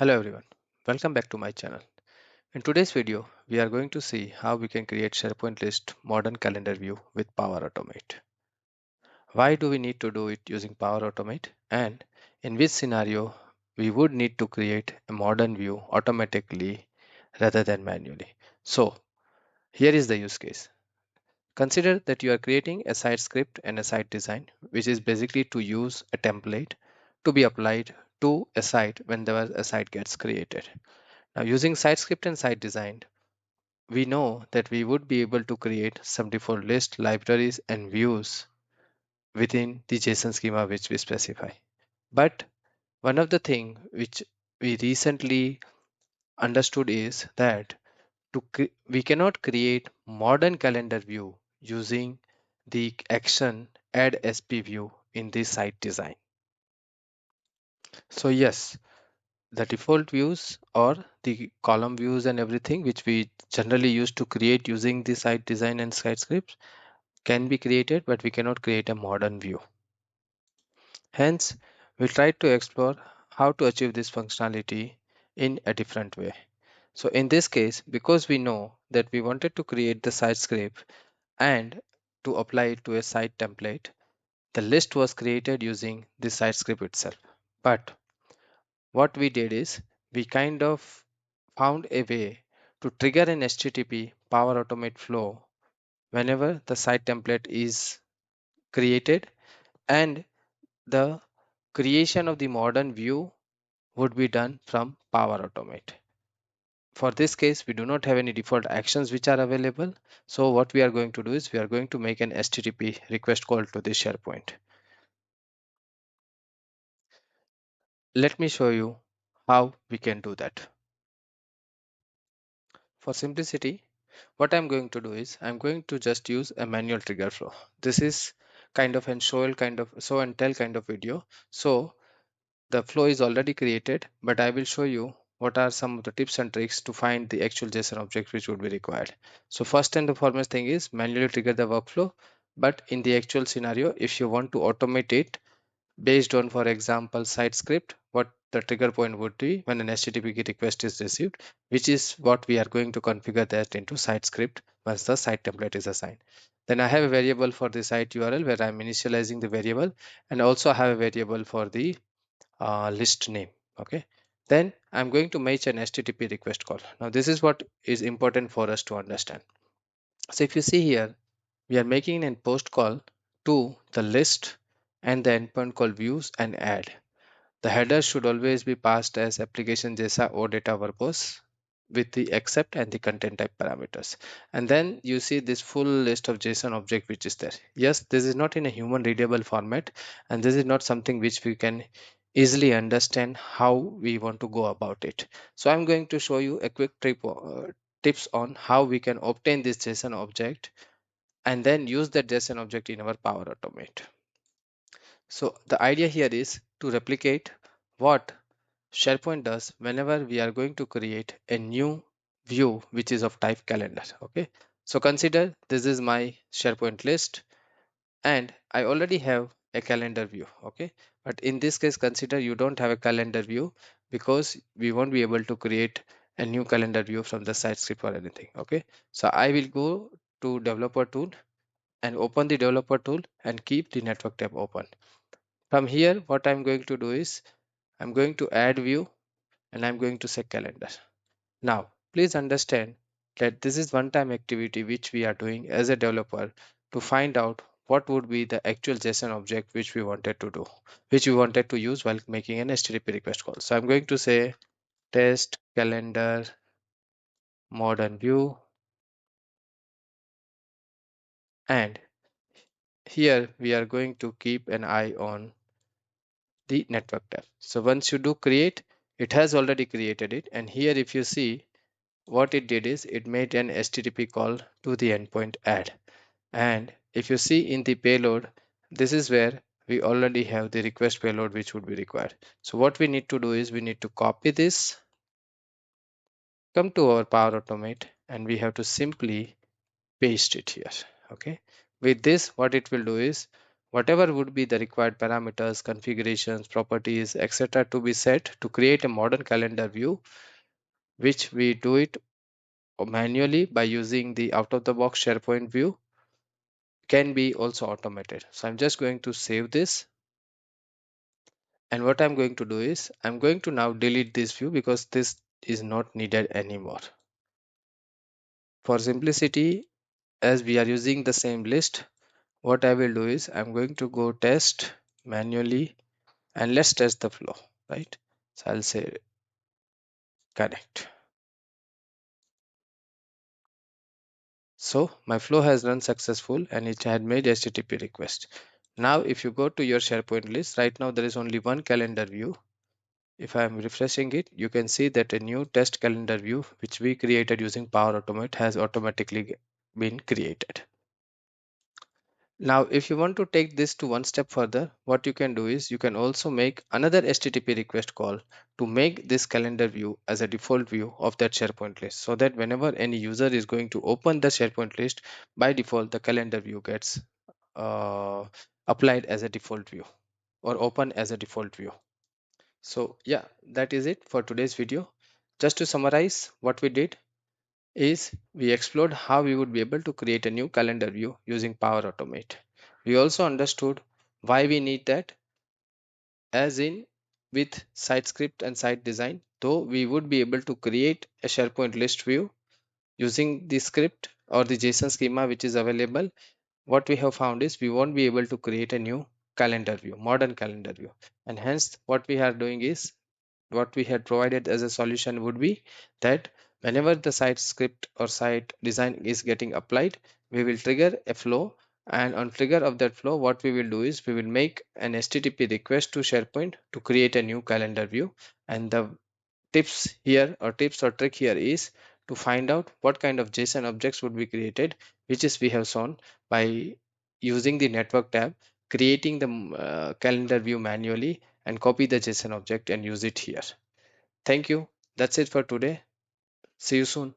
Hello everyone, welcome back to my channel. In today's video, we are going to see how we can create SharePoint list modern calendar view with Power Automate. Why do we need to do it using Power Automate, and in which scenario we would need to create a modern view automatically rather than manually. So here is the use case. Consider that you are creating a site script and a site design, which is basically to use a template to be applied to a site whenever a site gets created. Now, using site script and site design, we know that we would be able to create some default list, libraries, and views within the JSON schema which we specify. But one of the things which we recently understood is that we cannot create modern calendar view using the action add SP view in the site design. So yes, the default views or the column views and everything which we generally use to create using the site design and site scripts can be created, but we cannot create a modern view. Hence, we tried to explore how to achieve this functionality in a different way. So in this case, because we know that we wanted to create the site script and to apply it to a site template, the list was created using the site script itself. But what we did is we kind of found a way to trigger an HTTP Power Automate flow whenever the site template is created, and the creation of the modern view would be done from Power Automate. For this case, we do not have any default actions which are available. So what we are going to do is we are going to make an HTTP request call to the SharePoint. Let me show you how we can do that. For simplicity, what I'm going to do is I'm going to just use a manual trigger flow. This is kind of an show and tell kind of video. So the flow is already created, but I will show you what are some of the tips and tricks to find the actual JSON object which would be required. So first and the foremost thing is manually trigger the workflow. But in the actual scenario, if you want to automate it based on, for example, site script, what the trigger point would be when an HTTP request is received, which is what we are going to configure that into site script once the site template is assigned. Then I have a variable for the site URL where I'm initializing the variable, and also have a variable for the list name. Okay, then I'm going to make an HTTP request call. Now this is what is important for us to understand. So if you see here, we are making an post call to the list and the endpoint called views and add. The header should always be passed as application JSON or data purpose with the accept and the content type parameters. And then you see this full list of JSON object which is there. Yes, this is not in a human readable format, and this is not something which we can easily understand how we want to go about it. So I'm going to show you a quick tips on how we can obtain this JSON object and then use that JSON object in our Power Automate. So the idea here is to replicate what SharePoint does whenever we are going to create a new view which is of type calendar. Okay, so consider this is my SharePoint list and I already have a calendar view. Okay, but in this case, consider you don't have a calendar view because we won't be able to create a new calendar view from the site script or anything. Okay, so I will go to developer tool and open the developer tool and keep the network tab open. From here, what I'm going to do is I'm going to add view and I'm going to say calendar. Now, please understand that this is one-time activity which we are doing as a developer to find out what would be the actual JSON object which we wanted to do, which we wanted to use while making an HTTP request call. So I'm going to say test calendar modern view, and here we are going to keep an eye on the network tab. So once you do create, it has already created it, and here if you see, what it did is it made an HTTP call to the endpoint add. And if you see in the payload, this is where we already have the request payload which would be required. So what we need to do is we need to copy this, come to our Power Automate, and we have to simply paste it here. Okay. With this, what it will do is whatever would be the required parameters, configurations, properties, etc. to be set to create a modern calendar view, which we do it manually by using the out of the box SharePoint view, can be also automated. So I'm just going to save this. And what I'm going to do is I'm going to now delete this view because this is not needed anymore. For simplicity, as we are using the same list, what I will do is I'm going to go test manually and let's test the flow, right? So I'll say connect. So my flow has run successful and it had made HTTP request. Now if you go to your SharePoint list, right now there is only one calendar view. If I am refreshing it, you can see that a new test calendar view which we created using Power Automate has automatically been created. Now, if you want to take this to one step further, what you can do is you can also make another HTTP request call to make this calendar view as a default view of that SharePoint list, so that whenever any user is going to open the SharePoint list, by default, the calendar view gets uh, applied as a default view or open as a default view. So yeah, that is it for today's video. Just to summarize, what we did is we explored how we would be able to create a new calendar view using Power Automate. We also understood why we need that, as in with site script and site design, though we would be able to create a SharePoint list view using the script or the JSON schema which is available. What we have found is we won't be able to create a new calendar view, modern calendar view. And hence what we are doing is what we had provided as a solution would be that whenever the site script or site design is getting applied, we will trigger a flow, and on trigger of that flow what we will do is we will make an HTTP request to SharePoint to create a new calendar view. And the tips or trick here is to find out what kind of JSON objects would be created, which is we have shown by using the network tab, creating the calendar view manually and copy the JSON object and use it here. Thank you. That's it for today. See you soon.